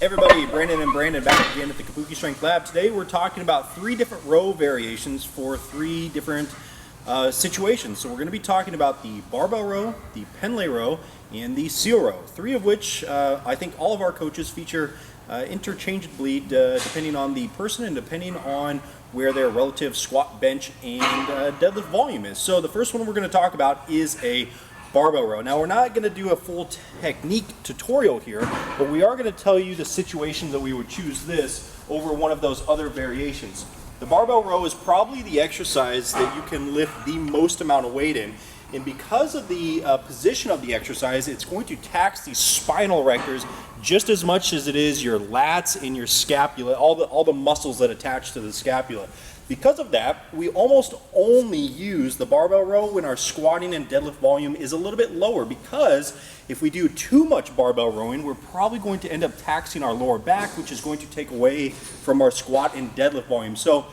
Hey everybody, Brandon and Brandon back again at the Kabuki Strength Lab. Today we're talking about 3 different row variations for 3 different situations. So we're going to be talking about the barbell row, the Pendlay row, and the seal row. 3 of which I think all of our coaches feature interchangeably depending on the person and depending on where their relative squat, bench, and deadlift volume is. So the first one we're going to talk about is a barbell row. Now we're not going to do a full technique tutorial here, but we are going to tell you the situations that we would choose this over one of those other variations. The barbell row is probably the exercise that you can lift the most amount of weight in, and because of the position of the exercise, it's going to tax the spinal erectors just as much as it is your lats and your scapula, all the muscles that attach to the scapula. Because of that, we almost only use the barbell row when our squatting and deadlift volume is a little bit lower, because if we do too much barbell rowing, we're probably going to end up taxing our lower back, which is going to take away from our squat and deadlift volume. So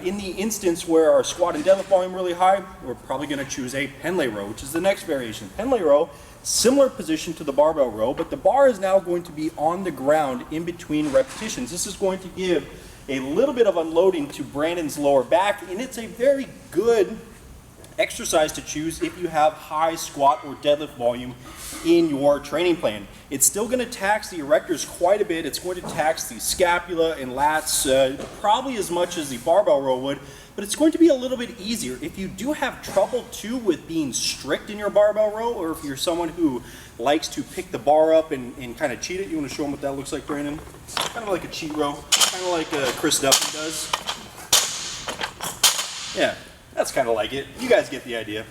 in the instance where our squat and deadlift volume are really high, we're probably going to choose a Pendlay row, which is the next variation. Pendlay row, similar position to the barbell row, but the bar is now going to be on the ground in between repetitions. This is going to give a little bit of unloading to Brandon's lower back, and it's a very good exercise to choose if you have high squat or deadlift volume in your training plan. It's still going to tax the erectors quite a bit. It's going to tax the scapula and lats probably as much as the barbell row would, but it's going to be a little bit easier. If you do have trouble too with being strict in your barbell row, or if you're someone who likes to pick the bar up and kind of cheat it, you want to show them what that looks like, Brandon? Kind of like a cheat row, kind of like Chris Duffin does. Yeah, that's kind of like it. You guys get the idea.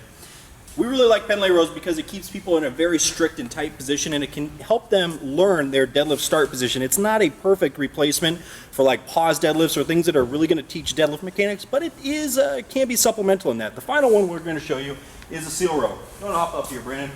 We really like Pendlay rows because it keeps people in a very strict and tight position, and it can help them learn their deadlift start position. It's not a perfect replacement for like pause deadlifts or things that are really going to teach deadlift mechanics, but it is can be supplemental in that. The final one we're going to show you is a seal row. You want to hop up here, Brandon?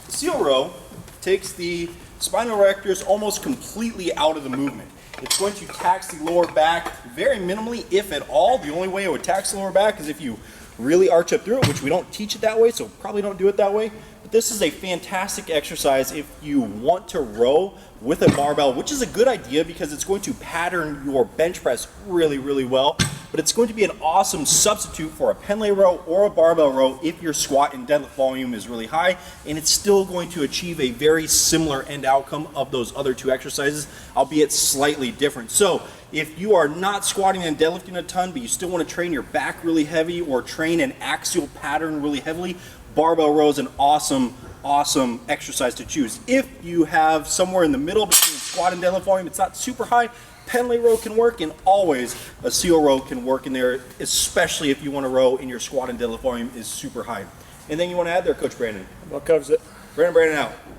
The seal row takes the spinal erectors almost completely out of the movement. It's going to tax the lower back very minimally, if at all. The only way it would tax the lower back is if you really arch up through it, which we don't teach it that way, so probably don't do it that way. But this is a fantastic exercise if you want to row with a barbell, which is a good idea because it's going to pattern your bench press really, really well. But it's going to be an awesome substitute for a Pendlay row or a barbell row if your squat and deadlift volume is really high, and it's still going to achieve a very similar end outcome of those other 2 exercises, albeit slightly different. So if you are not squatting and deadlifting a ton, but you still want to train your back really heavy or train an axial pattern really heavily, barbell row is an awesome exercise to choose. If you have somewhere in the middle between squat and deadlift volume, it's not super high, Pendlay row can work, and always a seal row can work in there, especially if you want to row and your squat and deadlift volume is super high. Anything you want to add there, Coach Brandon? That covers it. Brandon out.